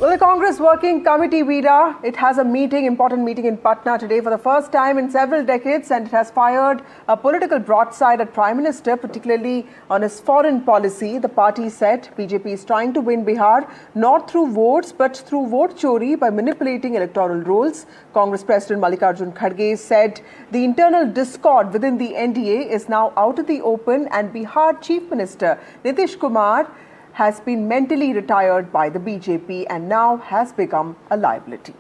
Well, the Congress Working Committee, Veera, it has a important meeting in Patna today for the first time in several decades, and it has fired a political broadside at Prime Minister, particularly on his foreign policy. The party said BJP is trying to win Bihar not through votes but through vote chori by manipulating electoral rolls. Congress President Mallikarjun Kharge said the internal discord within the NDA is now out in the open, and Bihar Chief Minister Nitish Kumar has been mentally retired by the BJP and now has become a liability.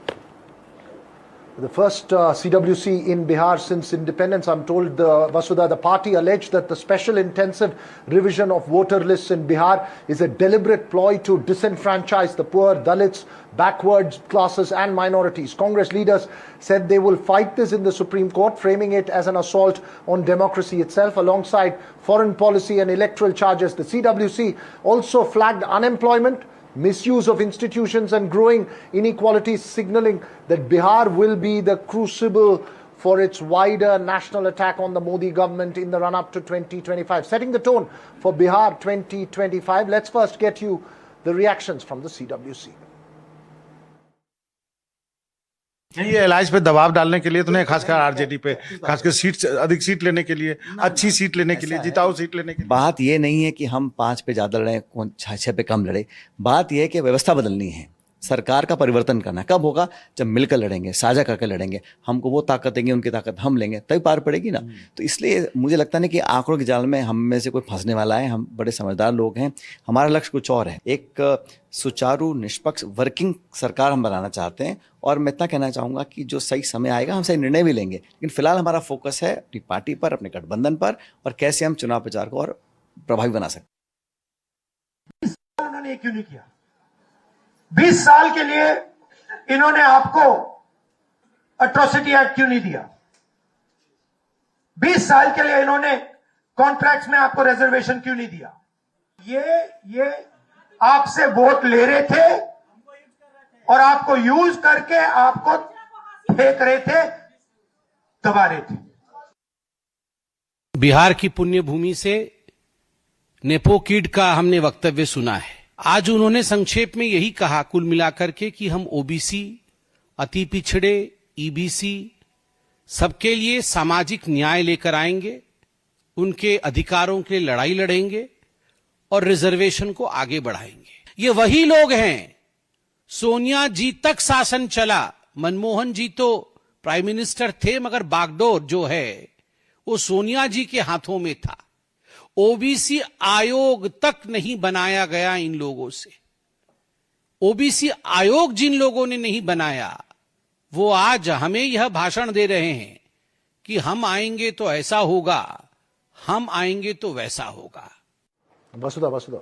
The first CWC in Bihar since independence, I'm told, Vasudha, the party alleged that the special intensive revision of voter lists in Bihar is a deliberate ploy to disenfranchise the poor, Dalits, backwards classes and minorities. Congress leaders said they will fight this in the Supreme Court, framing it as an assault on democracy itself. Alongside foreign policy and electoral charges, the CWC also flagged unemployment, misuse of institutions and growing inequalities, signaling that Bihar will be the crucible for its wider national attack on the Modi government in the run-up to 2025. Setting the tone for Bihar 2025, let's first get you the reactions from the CWC. ये Allianz पे दबाव डालने के लिए, तो खासकर RJD पे, खासकर सीट अधिक सीट लेने के लिए, अच्छी सीट लेने के लिए, जिताऊ सीट लेने के लिए। बात ये नहीं है कि हम 5 पे ज्यादा लड़े, 6 पे कम लड़े। बात ये है कि व्यवस्था बदलनी है, सरकार का परिवर्तन करना। कब होगा? जब मिलकर लड़ेंगे, साझा करके लड़ेंगे। हमको वो ताकत देंगे, उनकी ताकत हम लेंगे, तभी पार पड़ेगी ना। तो इसलिए मुझे लगता नहीं कि आंकड़ों के जाल में हम में से कोई फंसने वाला है। हम बड़े समझदार लोग हैं, हमारा लक्ष्य कुछ और है। एक सुचारू, निष्पक्ष, वर्किंग सरकार हम बनाना चाहते हैं। और मैं इतना कहना चाहूँगा कि जो सही समय आएगा हम सही निर्णय भी लेंगे, लेकिन फिलहाल हमारा फोकस है अपनी पार्टी पर, अपने गठबंधन पर, और कैसे हम चुनाव प्रचार को और प्रभावी बना सकते हैं। उन्होंने क्यों नहीं किया? 20 साल के लिए इन्होंने आपको एट्रोसिटी एक्ट क्यों नहीं दिया? 20 साल के लिए इन्होंने कॉन्ट्रैक्ट्स में आपको रिजर्वेशन क्यों नहीं दिया? ये आपसे वोट ले रहे थे और आपको यूज करके आपको फेंक रहे थे, दबा रहे थे। बिहार की पुण्य भूमि से नेपो किड का हमने वक्तव्य सुना है। आज उन्होंने संक्षेप में यही कहा कुल मिलाकर के कि हम ओबीसी, अति पिछड़े, ईबीसी सबके लिए सामाजिक न्याय लेकर आएंगे, उनके अधिकारों के लिए लड़ाई लड़ेंगे और रिजर्वेशन को आगे बढ़ाएंगे। ये वही लोग हैं, सोनिया जी तक शासन चला, मनमोहन जी तो प्राइम मिनिस्टर थे, मगर बागडोर जो है वो सोनिया जी के हाथों में था। ओबीसी आयोग तक नहीं बनाया गया इन लोगों से। ओबीसी आयोग जिन लोगों ने नहीं बनाया, वो आज हमें यह भाषण दे रहे हैं कि हम आएंगे तो ऐसा होगा, हम आएंगे तो वैसा होगा। Vasudha.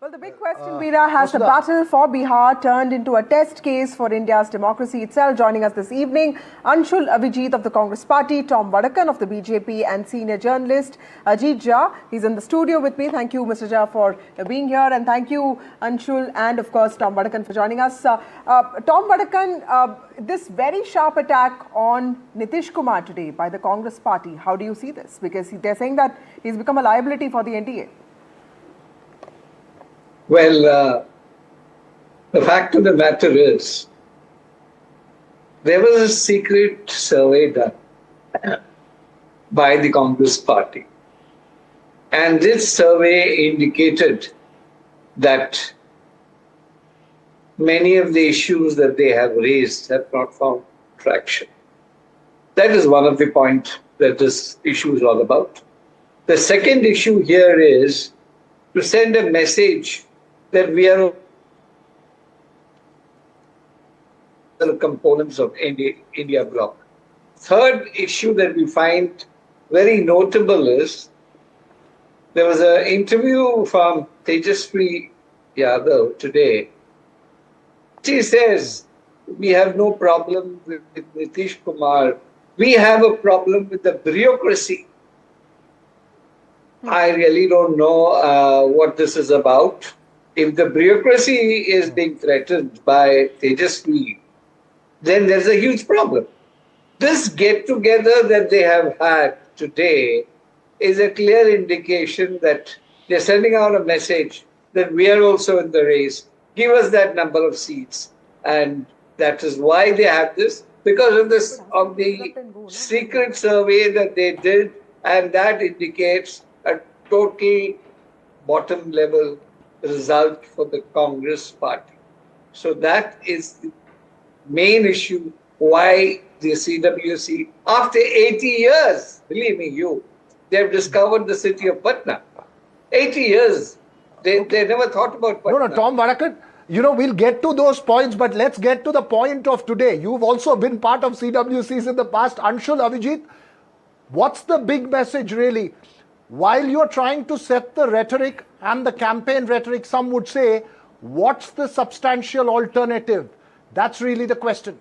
Well, the big question, Veera, has the battle for Bihar turned into a test case for India's democracy itself? Joining us this evening, Anshul Avijit of the Congress Party, Tom Vadakan of the BJP, and senior journalist Ajit Jha. He's in the studio with me. Thank you, Mr. Jha, for being here, and thank you, Anshul, and of course, Tom Vadakan, for joining us. Tom Vadakan, this very sharp attack on Nitish Kumar today by the Congress Party, how do you see this? Because they're saying that he's become a liability for the NDA. Well, the fact of the matter is, there was a secret survey done by the Congress Party. And this survey indicated that many of the issues that they have raised have not found traction. That is one of the points that this issue is all about. The second issue here is to send a message that we are the components of India bloc. Third issue that we find very notable is there was an interview from Tejasvi Yadav today. She says, we have no problem with Nitish Kumar. We have a problem with the bureaucracy. I really don't know what this is about. If the bureaucracy is being threatened by Tejasvi, then there's a huge problem. This get-together that they have had today is a clear indication that they're sending out a message that we are also in the race give us that number of seats. And that is why they have this, because of the secret survey that they did, and that indicates a total bottom level result for the Congress party. So that is the main issue why the CWC, after 80 years, believe me, they have discovered the city of Patna. 80 years. They never thought about Patna. No, Tom Varakan, we'll get to those points, but let's get to the point of today. You've also been part of CWCs in the past. Anshul, Avijit, what's the big message really? While you're trying to set the rhetoric and the campaign rhetoric, some would say, what's the substantial alternative? That's really the question.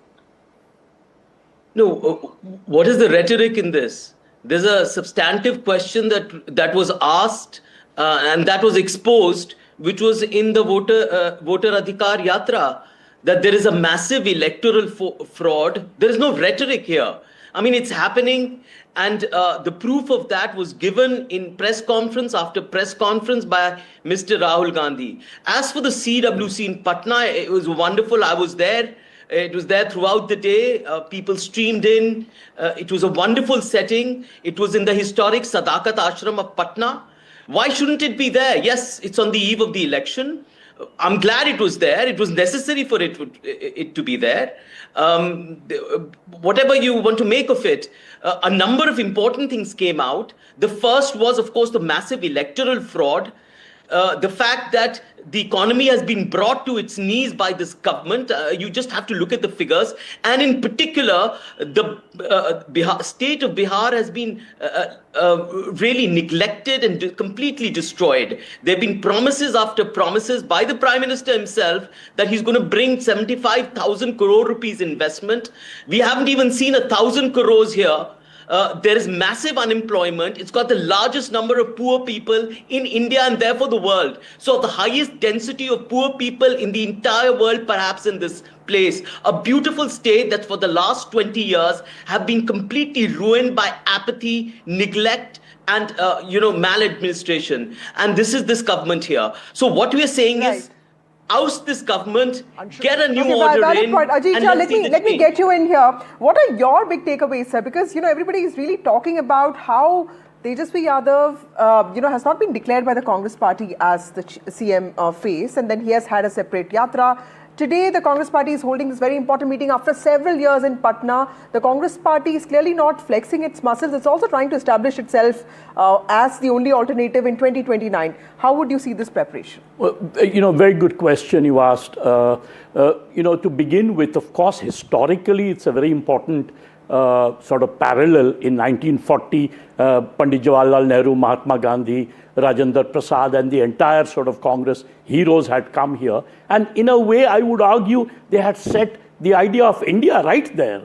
No, what is the rhetoric in this? There's a substantive question that was asked and that was exposed, which was in the voter Adhikar Yatra, that there is a massive electoral fraud. There is no rhetoric here. I mean, it's happening, and the proof of that was given in press conference after press conference by Mr. Rahul Gandhi. As for the CWC in Patna, it was wonderful. I was there. It was there throughout the day. People streamed in. It was a wonderful setting. It was in the historic Sadakat Ashram of Patna. Why shouldn't it be there? Yes, it's on the eve of the election. I'm glad it was there. It was necessary for it to be there. Whatever you want to make of it, a number of important things came out. The first was, of course, the massive electoral fraud. The fact that the economy has been brought to its knees by this government. You just have to look at the figures. And in particular, the state of Bihar has been really neglected and completely destroyed. There have been promises after promises by the Prime Minister himself that he's going to bring 75,000 crore rupees investment. We haven't even seen 1,000 crores here. There is massive unemployment. It's got the largest number of poor people in India and therefore the world. So the highest density of poor people in the entire world, perhaps in this place. A beautiful state that for the last 20 years have been completely ruined by apathy, neglect, and maladministration. And this is this government here. So what we are saying is, oust this government, get a new order in. Ajit, let me get you in here. What are your big takeaways, sir? Because everybody is really talking about how Tejasvi Yadav, has not been declared by the Congress party as the CM face, and then he has had a separate yatra. Today, the Congress party is holding this very important meeting after several years in Patna. The Congress party is clearly not flexing its muscles. It's also trying to establish itself as the only alternative in 2029. How would you see this preparation? Well, very good question you asked. To begin with, of course, historically, it's a very important sort of parallel. In 1940, Pandit Jawaharlal Nehru, Mahatma Gandhi, Rajendra Prasad and the entire sort of Congress heroes had come here. And in a way, I would argue they had set the idea of India right there.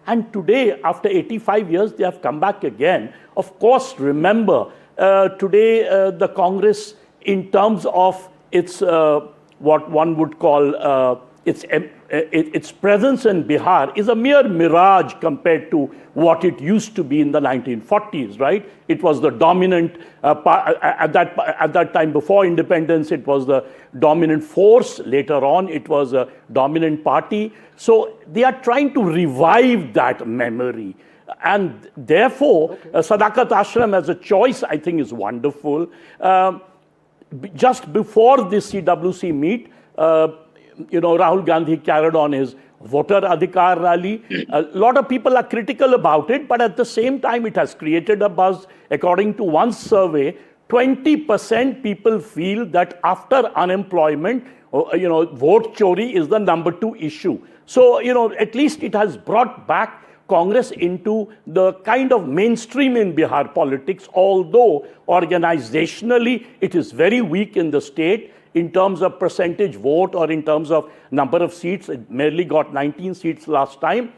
And today, after 85 years, they have come back again. Of course, remember, today the Congress, in terms of its, what one would call its presence in Bihar, is a mere mirage compared to what it used to be in the 1940s, right? It was the dominant, at that time before independence, it was the dominant force. Later on, it was a dominant party. So they are trying to revive that memory. And therefore, Sadakat Ashram as a choice, I think, is wonderful. Just before this CWC meet, Rahul Gandhi carried on his voter Adhikar rally. A lot of people are critical about it, but at the same time, it has created a buzz. According to one survey, 20% people feel that after unemployment, vote chori is the number 2 issue. So, at least it has brought back Congress into the kind of mainstream in Bihar politics, although organizationally it is very weak in the state. In terms of percentage vote or in terms of number of seats, it merely got 19 seats last time.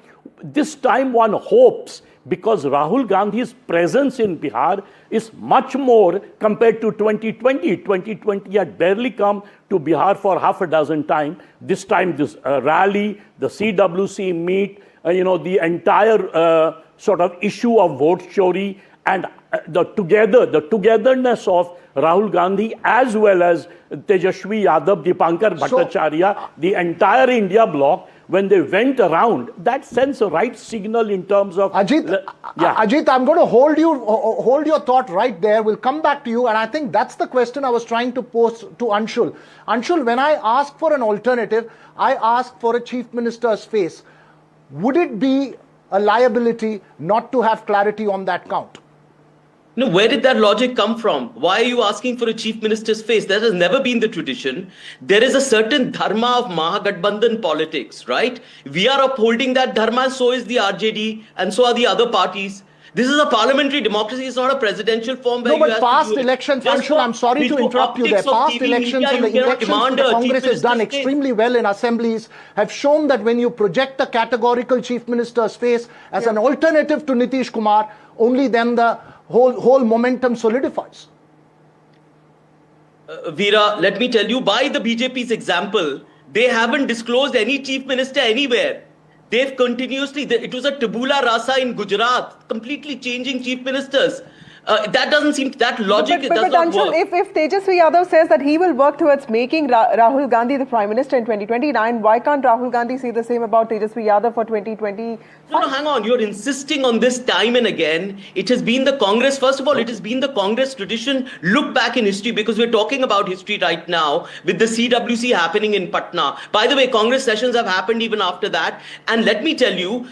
This time one hopes, because Rahul Gandhi's presence in Bihar is much more compared to 2020. 2020 had barely come to Bihar for half a dozen times. This time this rally, the CWC meet, the entire sort of issue of vote chori And the togetherness of Rahul Gandhi as well as Tejasvi Yadav, Dipankar Bhattacharya, the entire India bloc, when they went around, that sends a right signal in terms of... Ajit, I'm going to hold your thought right there. We'll come back to you. And I think that's the question I was trying to pose to Anshul. Anshul, when I ask for an alternative, I ask for a chief minister's face. Would it be a liability not to have clarity on that count? No, where did that logic come from? Why are you asking for a chief minister's face? That has never been the tradition. There is a certain dharma of Mahagathbandhan politics, right? We are upholding that dharma, so is the RJD, and so are the other parties. This is a parliamentary democracy. It's not a presidential form where no, but past elections, Anshul, I'm sorry to interrupt you there. Past elections and the elections the Congress has done extremely well in assemblies have shown that when you project a categorical chief minister's face as an alternative to Nitish Kumar, only then the whole momentum solidifies. Veera, let me tell you, by the BJP's example, they haven't disclosed any chief minister anywhere. They've continuously, it was a tabula rasa in Gujarat, completely changing chief ministers. That doesn't seem, that logic does not Anshul, work. If Tejasvi Yadav says that he will work towards making Rahul Gandhi the Prime Minister in 2029, why can't Rahul Gandhi say the same about Tejasvi Yadav for 2020? No, hang on. You're insisting on this time and again. It has been the Congress, first of all, it has been the Congress tradition. Look back in history, because we're talking about history right now with the CWC happening in Patna. By the way, Congress sessions have happened even after that. And let me tell you,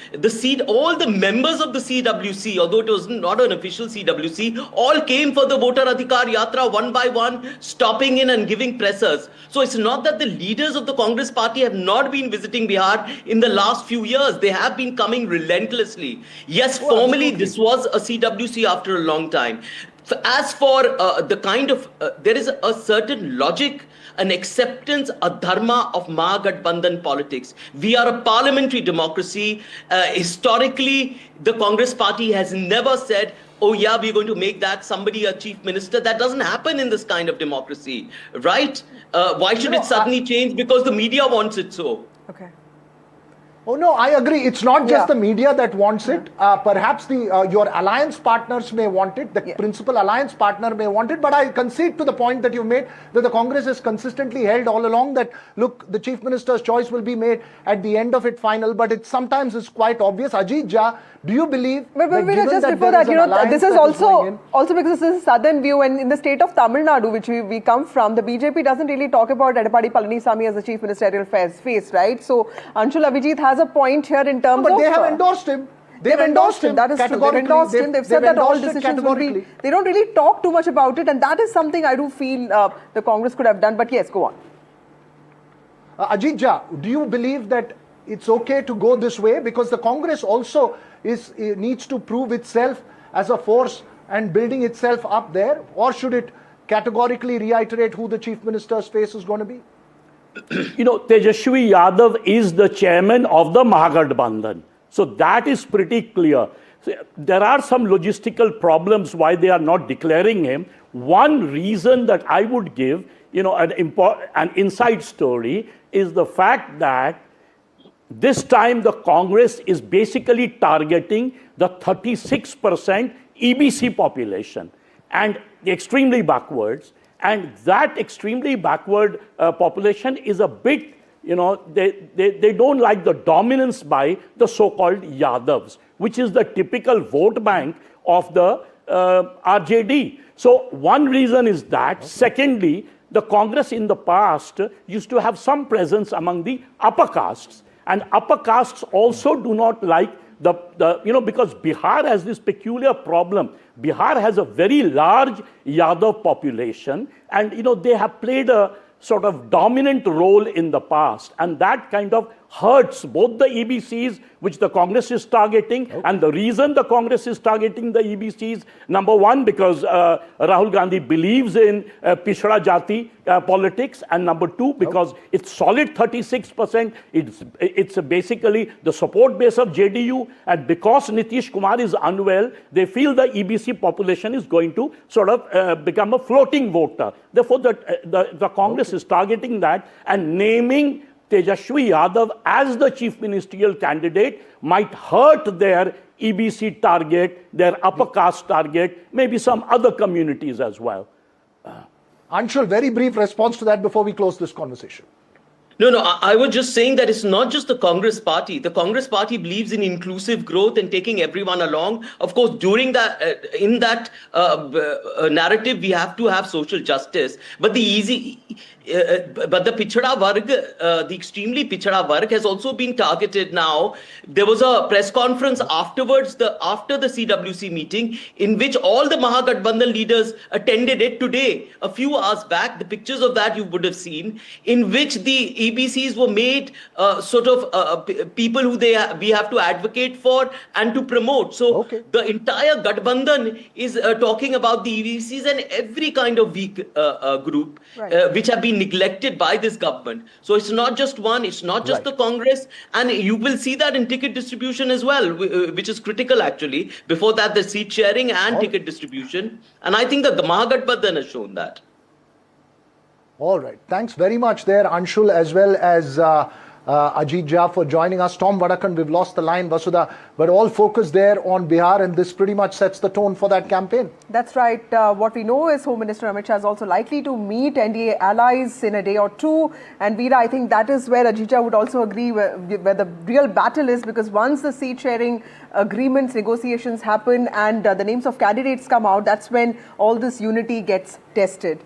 all the members of the CWC, although it was not an official CWC, all came for the voter adhikar yatra one by one, stopping in and giving pressers. So it's not that the leaders of the Congress party have not been visiting Bihar in the last few years. They have been coming relentlessly. Yes, formally this was a CWC after a long time. As for the kind of, there is a certain logic, an acceptance, a dharma of Mahagathbandhan politics. We are a parliamentary democracy. Historically, the Congress party has never said, oh yeah, we're going to make that somebody a chief minister. That doesn't happen in this kind of democracy, right? Why should it suddenly change? Because the media wants it so. Okay. Oh no, I agree. It's not just the media that wants it. Perhaps your alliance partners may want it. The principal alliance partner may want it. But I concede to the point that you made that the Congress has consistently held all along that, look, the chief minister's choice will be made at the end of it final. But it sometimes is quite obvious. Ajit Jha, do you believe but just before that, this is also because this is a southern view, and in the state of Tamil Nadu, which we come from, the BJP doesn't really talk about Edapadi Palaniswamy as the chief ministerial face, right? So Anshul Abhijit has a point here in terms of... But they have endorsed him. They've endorsed him. That is true. They've endorsed him. They've said that all decisions will be... They don't really talk too much about it, and that is something I do feel the Congress could have done. But yes, go on. Ajit Jha, do you believe that it's okay to go this way? Because the Congress also needs to prove itself as a force and building itself up there, or should it categorically reiterate who the chief minister's face is going to be? Tejasvi Yadav is the chairman of the Mahagathbandhan. So that is pretty clear. So there are some logistical problems why they are not declaring him. One reason that I would give, an inside story is the fact that this time the Congress is basically targeting the 36% EBC population and the extremely backwards. And that extremely backward population is a bit, they don't like the dominance by the so-called Yadavs, which is the typical vote bank of the RJD. So one reason is that. Secondly, the Congress in the past used to have some presence among the upper castes. And upper castes also do not like because Bihar has this peculiar problem. Bihar has a very large Yadav population, and they have played a sort of dominant role in the past, and that kind of hurts both the EBCs, which the Congress is targeting, and the reason the Congress is targeting the EBCs, number one, because Rahul Gandhi believes in Pichhada Jati politics, and number two, because it's solid 36%, it's basically the support base of JDU, and because Nitish Kumar is unwell, they feel the EBC population is going to sort of become a floating voter. Therefore, the Congress is targeting that, and naming Tejasvi Yadav as the chief ministerial candidate might hurt their EBC target, their upper caste target, maybe some other communities as well. Anshul, very brief response to that before we close this conversation. No, I was just saying that it's not just the Congress party. The Congress party believes in inclusive growth and taking everyone along. Of course, during that, in that narrative, we have to have social justice. But but the pichhada varg, the extremely pichhada varg has also been targeted now. There was a press conference afterwards, after the CWC meeting, in which all the Mahagathbandhan leaders attended it today. A few hours back, the pictures of that you would have seen, in which the EBCs were made people who we have to advocate for and to promote. So the entire Gathbandhan is talking about the EBCs and every kind of weak group, which have been neglected by this government. So it's not just one, it's not just the Congress, and you will see that in ticket distribution as well, which is critical actually. Before that, the seat sharing and ticket distribution. And I think the Mahagathbandhan has shown that. All right. Thanks very much there, Anshul, as well as Ajit Jha for joining us. Tom Vadakan, we've lost the line, Vasudha, but all focus there on Bihar, and this pretty much sets the tone for that campaign. That's right. What we know is Home Minister Amit Shah is also likely to meet NDA allies in a day or two. And Veera, I think that is where Ajit Jha would also agree where the real battle is, because once the seat sharing agreements, negotiations happen and the names of candidates come out, that's when all this unity gets tested.